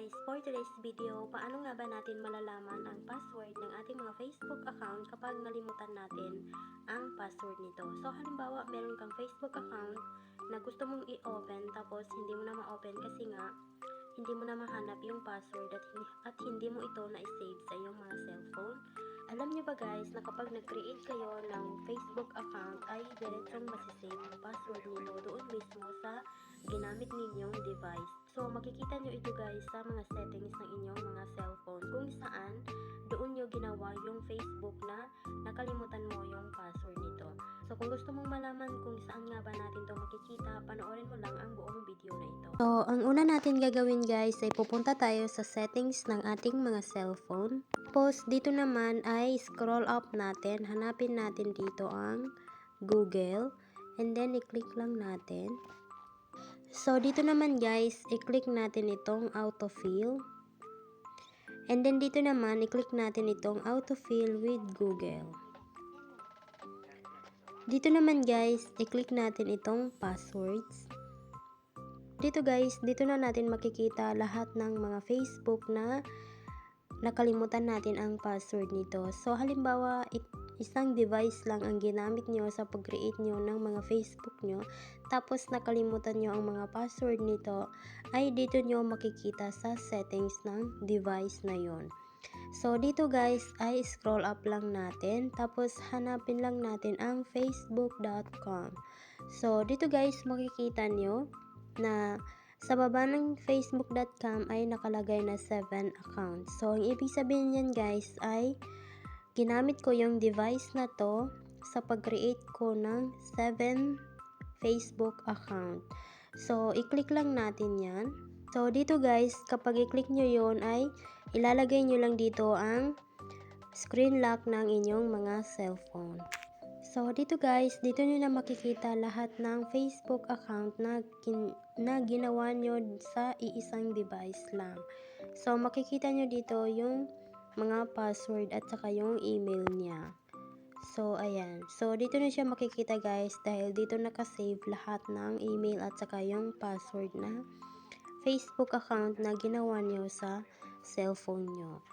guys, for today's video, paano nga ba natin malalaman ang password ng ating mga Facebook account kapag nalimutan natin ang password nito. So halimbawa, meron kang Facebook account na gusto mong i-open tapos hindi mo na ma-open kasi nga hindi mo na mahanap yung password at hindi mo ito na-save sa iyong mga cellphone. Alam niyo ba guys na kapag nag-create kayo ng Facebook account ay diretsong masisave ang password nito doon mismo sa ginamit ninyong device. So makikita nyo ito guys sa mga settings ng inyong mga cellphone kung saan doon nyo ginawa yung Facebook na nakalimutan mo yung password nito. So kung gusto mong malaman kung saan nga ba natin to makikita, panoorin mo lang ang buong video na ito. So ang una natin gagawin guys ay pupunta tayo sa settings ng ating mga cellphone. Tapos dito naman ay scroll up natin, hanapin natin dito ang Google and then i-click lang natin. So dito naman guys, i-click natin itong autofill. And then dito naman, i-click natin itong autofill with Google. Dito naman guys, i-click natin itong passwords. Dito guys, dito na natin makikita lahat ng mga Facebook na nakalimutan natin ang password nito. So halimbawa, isang device lang ang ginamit nyo sa pag-create nyo ng mga Facebook nyo, tapos nakalimutan nyo ang mga password nito, ay dito nyo makikita sa settings ng device na yon. So dito guys ay scroll up lang natin, tapos hanapin lang natin ang facebook.com. So dito guys makikita nyo na sa baba ng facebook.com ay nakalagay na 7 accounts. So ang ibig sabihin niyan guys ay ginamit ko yung device na to sa pag-create ko ng 7 Facebook account. So i-click lang natin yan. So dito guys, kapag i-click nyo yon ay ilalagay nyo lang dito ang screen lock ng inyong mga cellphone. So dito guys, dito nyo na makikita lahat ng Facebook account na ginawa nyo sa iisang device lang. So makikita nyo dito yung mga password at saka yung email niya. So ayan. So dito na siya makikita guys dahil dito nakasave lahat ng email at saka yung password na Facebook account na ginawa nyo sa cellphone nyo.